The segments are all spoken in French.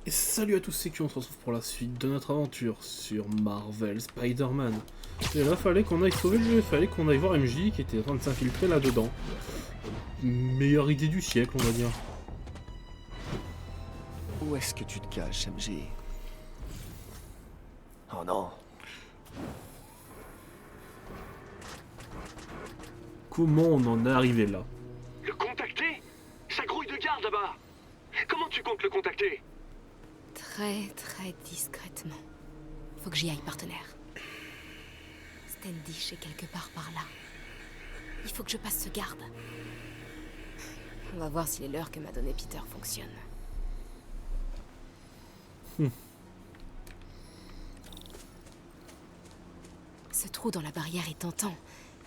Et salut à tous, c'est Q, on se retrouve pour la suite de notre aventure sur Marvel Spider-Man. Et là, fallait qu'on aille sauver le jeu, fallait qu'on aille voir MJ qui était en train de s'infiltrer là-dedans. Meilleure idée du siècle, on va dire. Où est-ce que tu te caches, MJ? Oh non. Comment on en est arrivé là? Le contacter? Ça grouille de garde là-bas. Comment tu comptes le contacter? Très discrètement. Faut que j'y aille, partenaire. Standish est quelque part par là. Il faut que je passe ce garde. On va voir si les leurres que m'a donné Peter fonctionnent. Ce trou dans la barrière est tentant,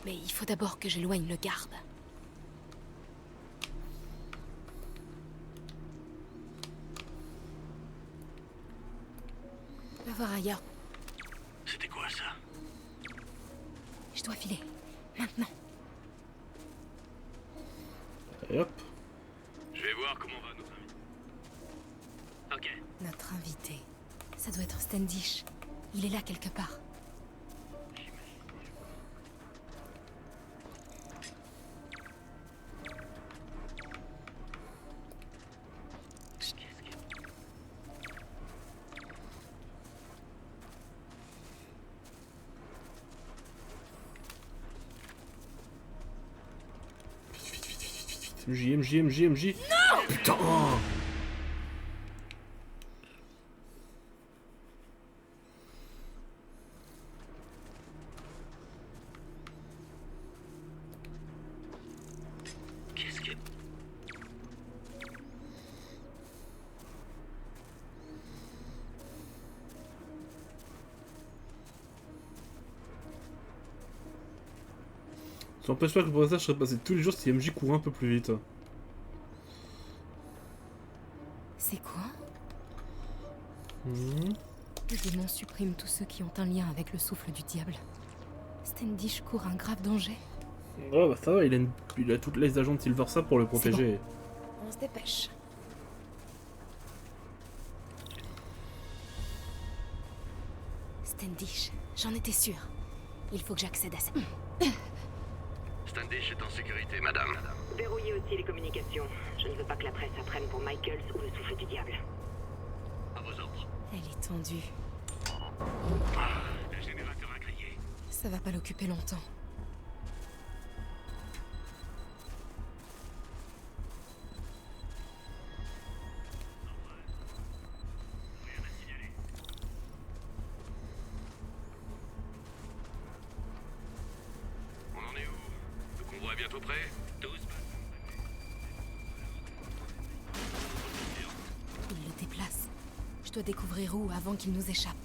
mais il faut d'abord que j'éloigne le garde. Va voir ailleurs. C'était quoi ça? Je dois filer. Maintenant. Et hop. Je vais voir comment va notre ami. Ok. Notre invité. Ça doit être Standish. Il est là quelque part. MJ. Non! Putain! Qu'est-ce que... Ça n'empêche pas que pour ça je serais passé tous les jours si MJ courait un peu plus vite. C'est quoi? Le démon supprime tous ceux qui ont un lien avec le souffle du diable. Standish court un grave danger. Oh bah ça va, il a toutes les agents de Silversa pour le protéger. On se dépêche. Standish, j'en étais sûre. Il faut que j'accède à ça. Standish est en sécurité, madame. Verrouillez aussi les communications. Je ne veux pas que la presse apprenne pour Michaels ou le souffle du diable. À vos ordres. Elle est tendue. Le générateur a crié. Ça va pas l'occuper longtemps. Rien à signaler. On en est où? Le convoi est bientôt prêt? Tous. Il le déplace. Je dois découvrir où avant qu'il nous échappe.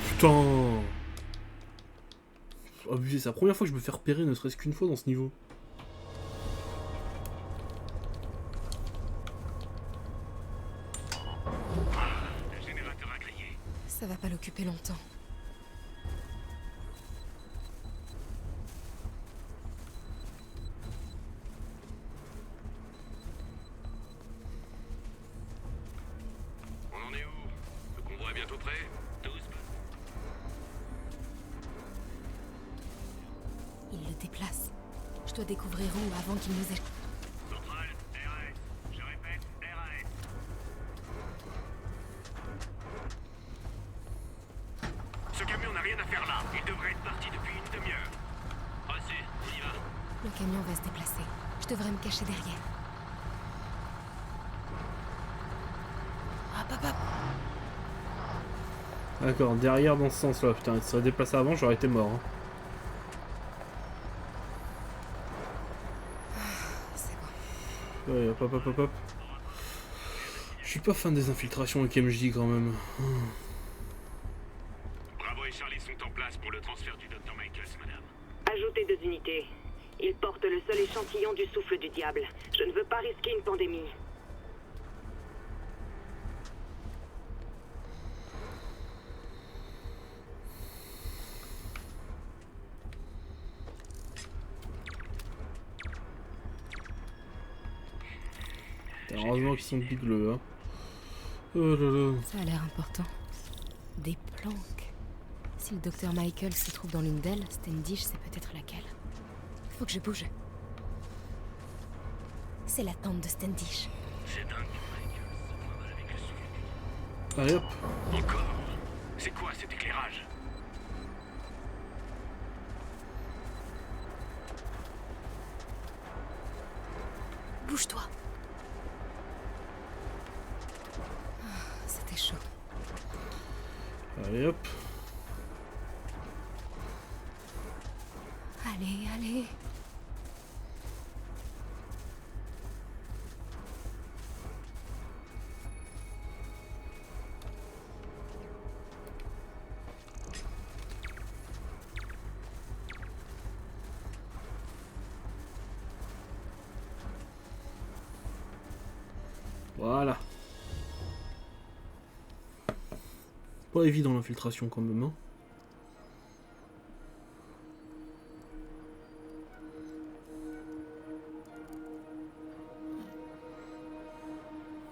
Putain! Abusé, c'est la première fois que je me fais repérer ne serait-ce qu'une fois dans ce niveau. Le générateur a crié. Ça va pas l'occuper longtemps. On en est où? Le convoi est bientôt prêt? Tous. Il le déplace. Je dois découvrir où avant qu'il nous échappe. Centrale, RAS. Je répète, RAS. Ce camion n'a rien à faire là. Il devrait être parti depuis une demi-heure. Reçu, on y va. Le camion va se déplacer. Je devrais me cacher derrière. Hop, hop, hop. D'accord, derrière dans ce sens-là, putain, il serait déplacé avant, j'aurais été mort. Hein. C'est bon. Ouais, hop. Je suis pas fan des infiltrations avec MJ quand même. Bravo et Charlie sont en place pour le transfert du Dr. Michaels, madame. Ajoutez 2 unités. Il porte le seul échantillon du souffle du diable. Je ne veux pas risquer une pandémie. Heureusement qu'ils sont bigleux, hein. Oh là là. Ça a l'air important. Des planques. Si le docteur Michael se trouve dans l'une d'elles, Standish sait peut-être laquelle. Faut que je bouge. C'est la tente de Standish. C'est dingue, Michael, ce travail avec le suivi. Allez hop. Encore? C'est quoi cet éclairage? Bouge-toi. Ah, c'était chaud. Allez hop. Allez, allez. Voilà. Pas évident l'infiltration quand même, hein.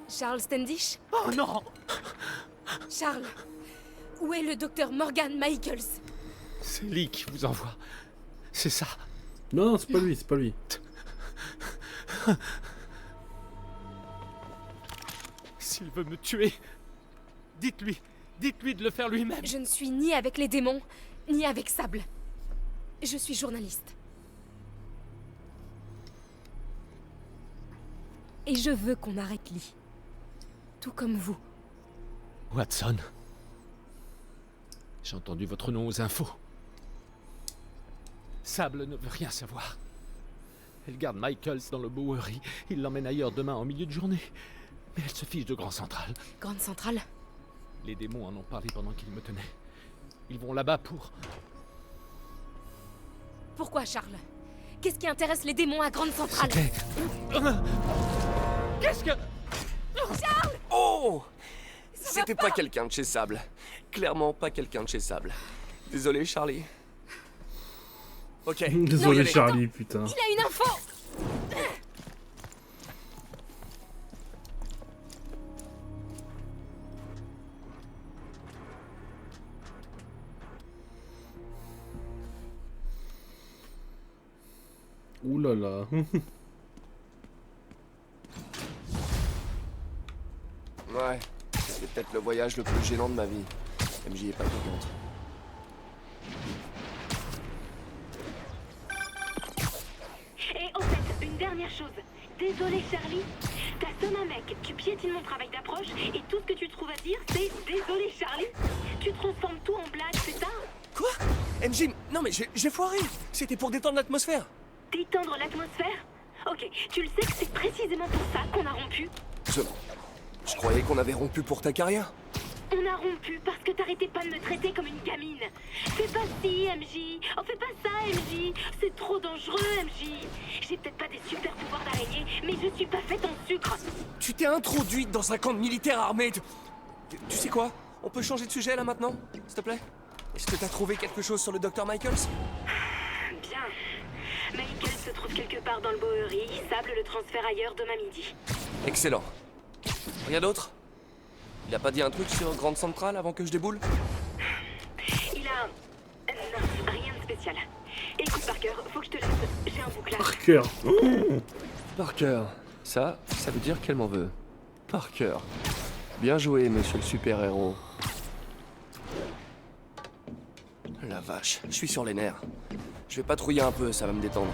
Charles Standish? Oh non! Charles, où est le docteur Morgan Michaels? C'est Lee qui vous envoie. C'est ça. Non, c'est pas lui, c'est pas lui. S'il veut me tuer, dites-lui de le faire lui-même. Je ne suis ni avec les démons, ni avec Sable. Je suis journaliste. Et je veux qu'on arrête Lee. Tout comme vous. Watson. J'ai entendu votre nom aux infos. Sable ne veut rien savoir. Elle garde Michaels dans le Bowery. Il l'emmène ailleurs demain en milieu de journée. Mais elle se fiche de Grand Central. Grande Centrale? Les démons en ont parlé pendant qu'ils me tenaient. Ils vont là-bas pour... Pourquoi, Charles? Qu'est-ce qui intéresse les démons à Grande Centrale? C'était... Qu'est-ce que... Oh! C'était pas quelqu'un de chez Sable. Clairement pas quelqu'un de chez Sable. Désolé, Charlie. Ok. Désolé, Non, Charlie, putain. Il a une info! Ouh là là. Ouais. C'est peut-être le voyage le plus gênant de ma vie. MJ est pas contente. Et au fait, une dernière chose. Désolé, Charlie. T'as sonné un mec, tu piétines mon travail d'approche, et tout ce que tu trouves à dire, c'est désolé, Charlie. Tu transformes tout en blague, c'est ça? Quoi? MJ, non mais j'ai foiré. C'était pour détendre l'atmosphère. Détendre l'atmosphère? Ok, tu le sais que c'est précisément pour ça qu'on a rompu. Je croyais qu'on avait rompu pour ta carrière. On a rompu parce que t'arrêtais pas de me traiter comme une gamine. Fais pas ci, MJ. Oh, fais pas ça, MJ. C'est trop dangereux, MJ. J'ai peut-être pas des super pouvoirs d'araignée, mais je suis pas faite en sucre. Tu t'es introduite dans un camp de militaires armés. Tu sais quoi? On peut changer de sujet là maintenant, s'il te plaît? Est-ce que t'as trouvé quelque chose sur le Dr. Michaels? Bien. Michael se trouve quelque part dans le Bowery. Sable le transfert ailleurs demain midi. Excellent. Rien d'autre? Il a pas dit un truc sur Grande Centrale avant que je déboule? Il a... non, rien de spécial. Écoute, Parker, faut que je te laisse. J'ai un bouclage. Parker. Parker. Ça veut dire qu'elle m'en veut. Parker. Bien joué, monsieur le super-héros. La vache, je suis sur les nerfs. Je vais patrouiller un peu, ça va me détendre.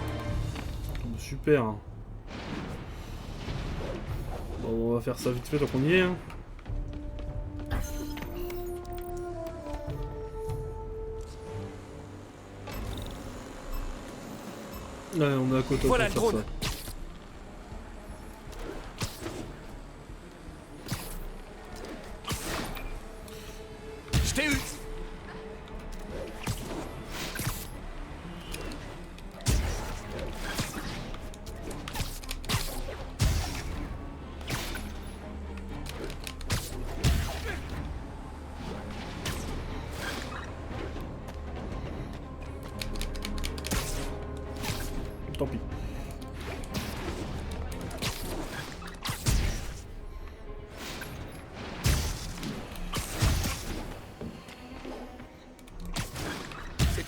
Super. Bon, on va faire ça vite fait tant qu'on y est. Hein. Ouais, on est à côté. Voilà le pour faire drone. ça. Je t'ai eu. Tant pis.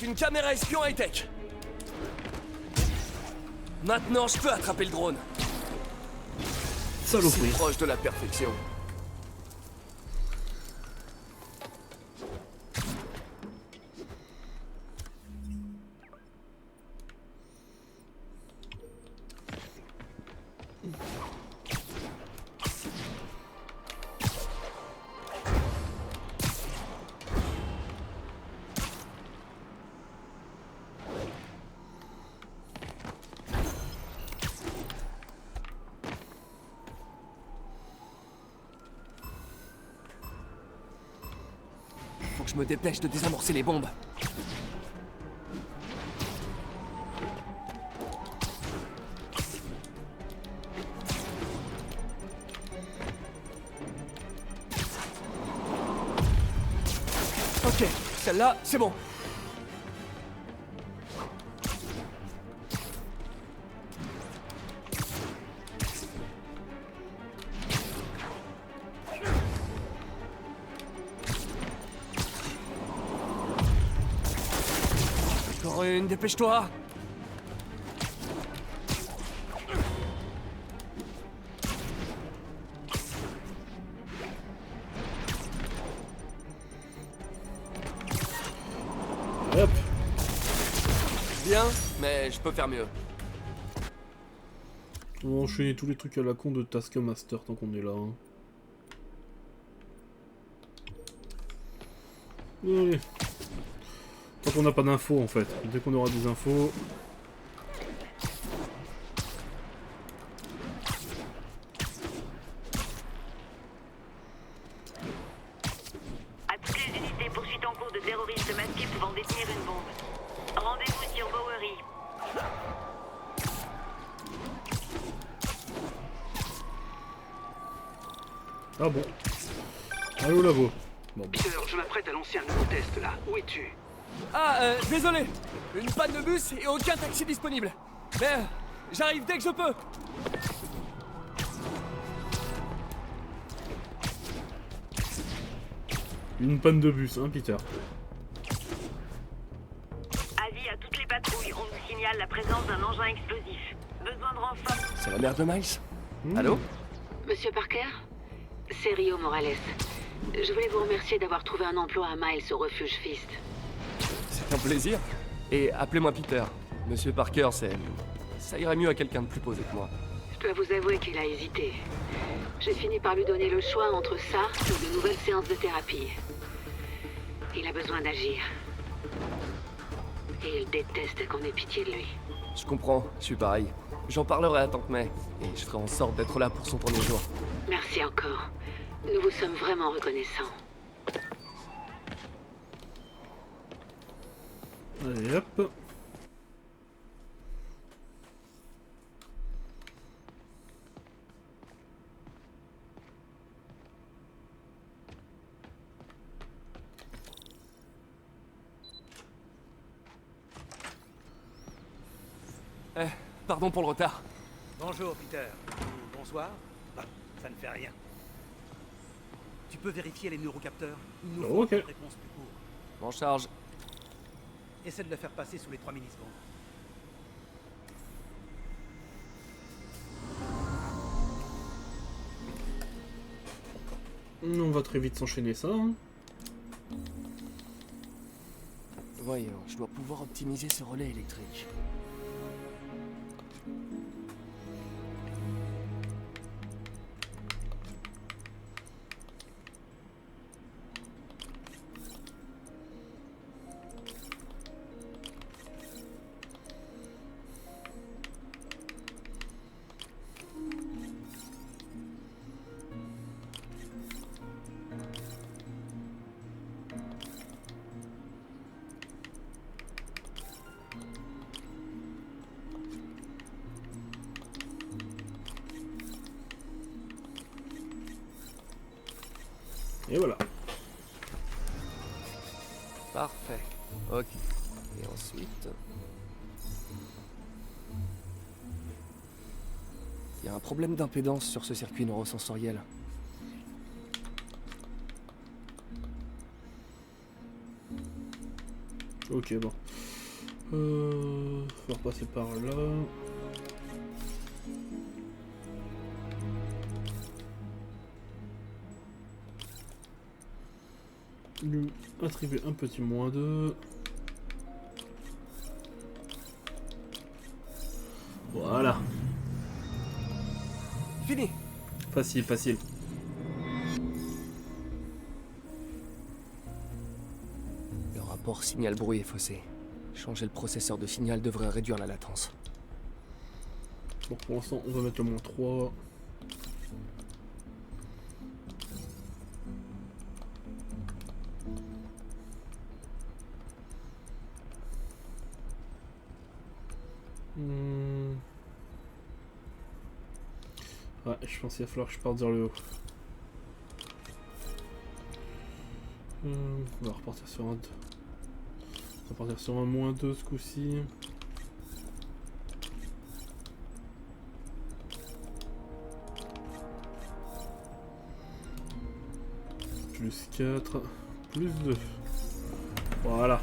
une caméra espion high-tech. Maintenant, je peux attraper le drone. Saloperie. C'est proche de la perfection. Faut que je me dépêche de désamorcer les bombes. Ok, celle-là, c'est bon. Encore une, dépêche-toi. Hop. Bien, mais je peux faire mieux. On va enchaîner tous les trucs à la con de Taskmaster tant qu'on est là. Hein. Allez. Tant qu'on n'a pas d'infos en fait. Dès qu'on aura des infos. À toutes les unités poursuites en cours de terroristes masqués pouvant détenir une bombe. Rendez-vous sur Bowery. Ah bon. Allô labo. Bon. Peter, je m'apprête à lancer un nouveau test là. Où es-tu? Ah, désolé. Une panne de bus et aucun taxi disponible. Mais j'arrive dès que je peux. Une panne de bus, hein Peter. Avis à toutes les patrouilles, on nous signale la présence d'un engin explosif. Besoin de renfort. C'est la mère de Miles. Allô? Monsieur Parker? C'est Rio Morales. Je voulais vous remercier d'avoir trouvé un emploi à Miles au refuge Fist. C'est un plaisir. Et appelez-moi Peter. Monsieur Parker, ça irait mieux à quelqu'un de plus posé que moi. Je dois vous avouer qu'il a hésité. J'ai fini par lui donner le choix entre ça ou de nouvelles séances de thérapie. Il a besoin d'agir. Et il déteste qu'on ait pitié de lui. Je comprends, je suis pareil. J'en parlerai à Tante May. Et je ferai en sorte d'être là pour son premier jour. Merci encore. Nous vous sommes vraiment reconnaissants. Allez hop. Pardon pour le retard. Bonjour, Peter. Ou bonsoir. Bah, ça ne fait rien. Tu peux vérifier les neurocapteurs? Il nous faut Ok. une réponse plus courte. En charge. Essaie de le faire passer sous les 3 millisecondes. On va très vite s'enchaîner ça. Hein. Voyons, je dois pouvoir optimiser ce relais électrique. Et voilà. Parfait. Ok. Et ensuite... Il y a un problème d'impédance sur ce circuit neurosensoriel. Ok, bon. Faut repasser par là. Lui attribuer un petit -2. Voilà. Fini. Facile, facile. Le rapport signal bruit est faussé. Changer le processeur de signal devrait réduire la latence. Bon, pour l'instant, on va mettre le -3. Ouais, je pense qu'il va falloir que je parte vers le haut. On va repartir sur un... On va partir sur un -2 ce coup-ci. +4, +2. Voilà.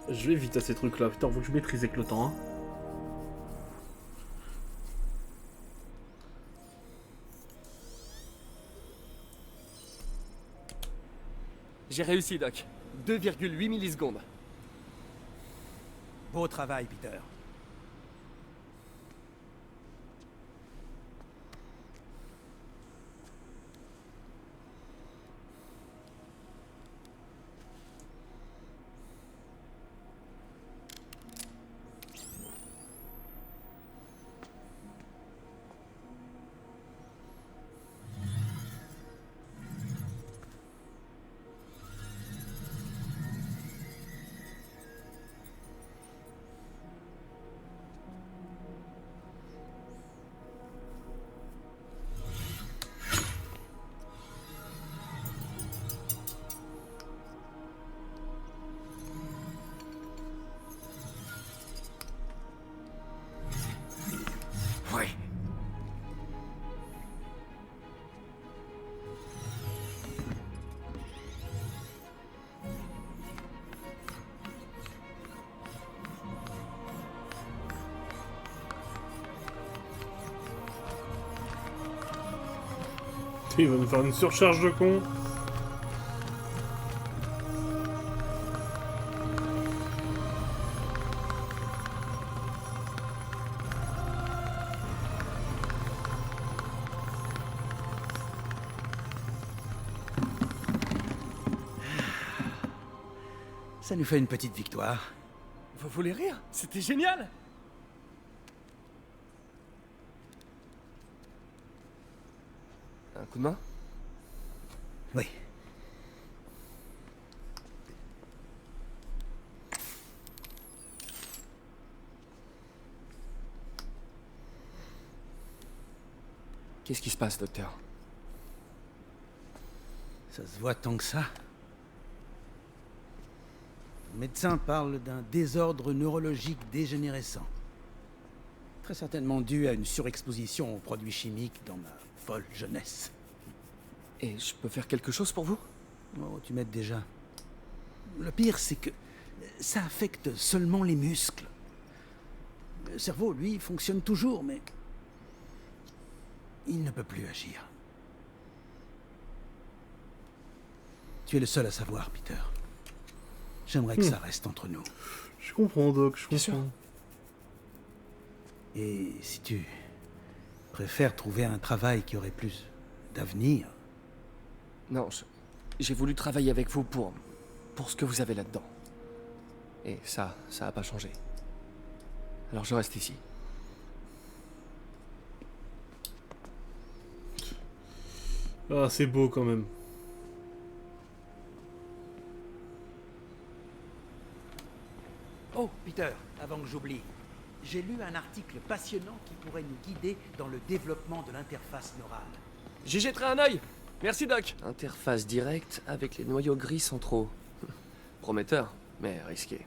Je vais vite à ces trucs là, putain, faut que je maîtrise avec le temps. Hein. J'ai réussi, Doc. 2,8 millisecondes. Beau travail, Peter. Ouais. Il va nous faire une surcharge de con. Ça nous fait une petite victoire. Vous voulez rire? C'était génial! Un coup de main? Oui. Qu'est-ce qui se passe, docteur? Ça se voit tant que ça. Le médecin parle d'un désordre neurologique dégénérescent. Très certainement dû à une surexposition aux produits chimiques dans ma folle jeunesse. Et je peux faire quelque chose pour vous? Oh, tu m'aides déjà. Le pire, c'est que ça affecte seulement les muscles. Le cerveau, lui, fonctionne toujours, mais il ne peut plus agir. Tu es le seul à savoir, Peter. J'aimerais que ça reste entre nous. Je comprends, Doc, je Bien sûr. comprends. Et si tu préfères trouver un travail qui aurait plus d'avenir, Non, j'ai voulu travailler avec vous pour ce que vous avez là-dedans. Et ça a pas changé. Alors je reste ici. Ah, c'est beau quand même. Oh, Peter, avant que j'oublie, j'ai lu un article passionnant qui pourrait nous guider dans le développement de l'interface neurale. J'y jetterai un œil. Merci, Doc. Interface directe avec les noyaux gris centraux. Prometteur, mais risqué.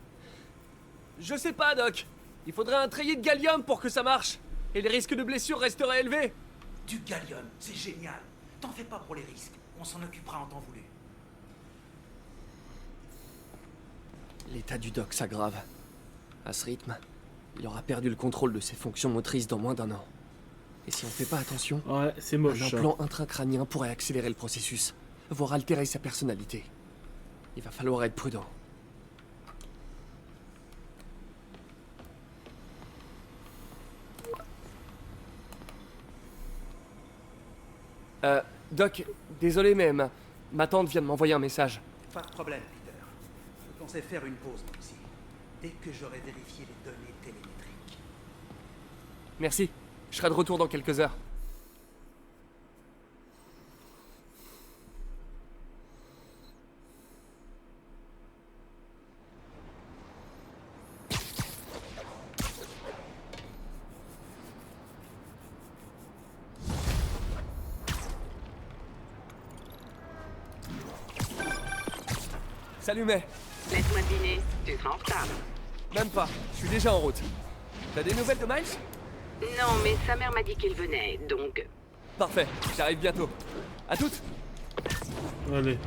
Je sais pas, Doc. Il faudrait un treillis de gallium pour que ça marche. Et les risques de blessures resteraient élevés. Du gallium, c'est génial. T'en fais pas pour les risques. On s'en occupera en temps voulu. L'état du doc s'aggrave. À ce rythme, il aura perdu le contrôle de ses fonctions motrices dans moins d'1 an. Et si on fait pas attention, Ouais, c'est un moche. implant intracrânien pourrait accélérer le processus, voire altérer sa personnalité. Il va falloir être prudent. Doc, désolé mais ma tante vient de m'envoyer un message. Pas de problème, Peter. Je pensais faire une pause, moi aussi. Dès que j'aurai vérifié les données télémétriques. Merci, je serai de retour dans quelques heures. Salut May. Laisse-moi deviner, tu seras en retard. Même pas, je suis déjà en route. T'as des nouvelles de Miles? Non, mais sa mère m'a dit qu'il venait, donc... Parfait, j'arrive bientôt. À toutes. Allez.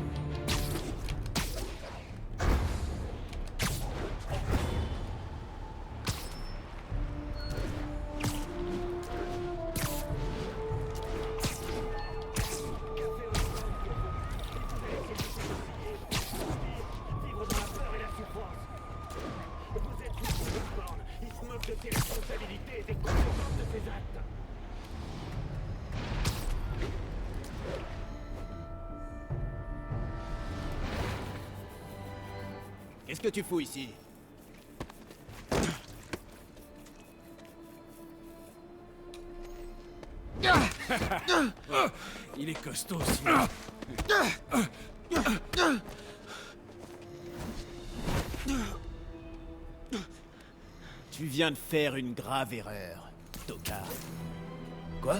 Qu'est-ce que tu fous ici? Il est costaud, sinon. Tu viens de faire une grave erreur, tocard. Quoi?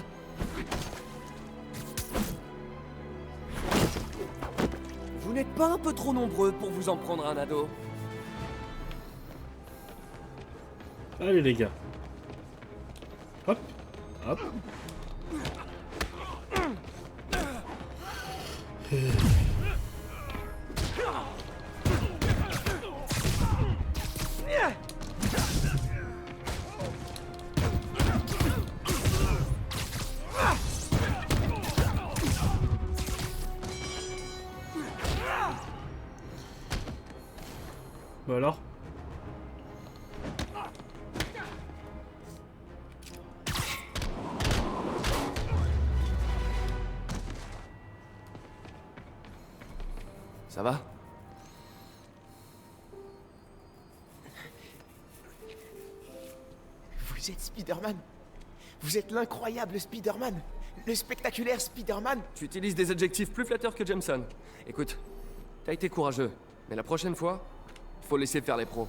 Vous n'êtes pas un peu trop nombreux pour vous en prendre un ado? Allez les gars. Hop. Hop. Bah alors? Ça va? Vous êtes Spider-Man. Vous êtes l'incroyable Spider-Man. Le spectaculaire Spider-Man. Tu utilises des adjectifs plus flatteurs que Jameson. Écoute, t'as été courageux, mais la prochaine fois, faut laisser faire les pros.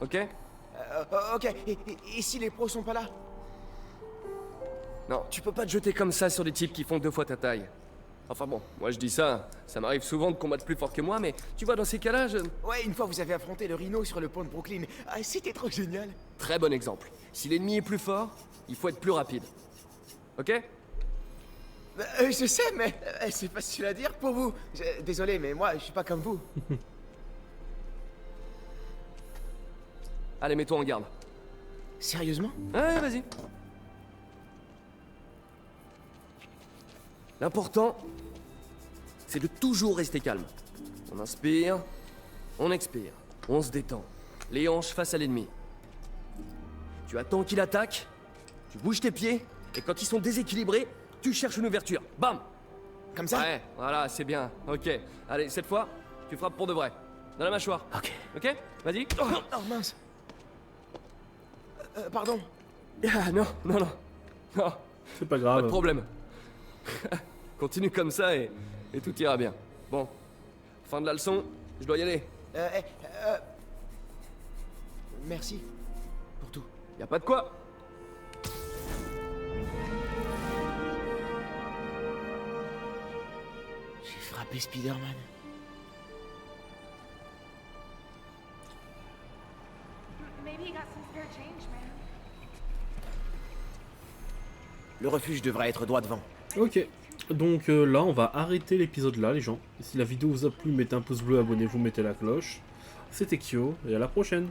Ok? Ok, et si les pros sont pas là? Non, tu peux pas te jeter comme ça sur des types qui font 2 fois ta taille. Enfin bon, moi je dis ça, ça m'arrive souvent de combattre plus fort que moi, mais tu vois, dans ces cas-là, Ouais, une fois vous avez affronté le Rhino sur le pont de Brooklyn. Ah, c'était trop génial. Très bon exemple. Si l'ennemi est plus fort, il faut être plus rapide. Ok? Je sais, mais c'est facile à dire pour vous. Désolé, mais moi, je suis pas comme vous. Allez, mets-toi en garde. Sérieusement? Ouais, vas-y. L'important, c'est de toujours rester calme. On inspire, on expire, on se détend. Les hanches face à l'ennemi. Tu attends qu'il attaque, tu bouges tes pieds, et quand ils sont déséquilibrés, tu cherches une ouverture. Bam! Comme ça? Ouais, voilà, c'est bien. Ok. Allez, cette fois, tu frappes pour de vrai. Dans la mâchoire. Ok. Ok? Vas-y. Oh mince. Pardon. Ah, non. C'est pas Pas grave. de problème. Continue comme ça et tout ira bien. Bon. Fin de la leçon, je dois y aller. Merci. Pour tout. Y a pas de quoi. J'ai frappé Spider-Man. Le refuge devrait être droit devant. Ok. Donc là, on va arrêter l'épisode là, les gens. Si la vidéo vous a plu, mettez un pouce bleu, abonnez-vous, mettez la cloche. c'était Kyo, et à la prochaine.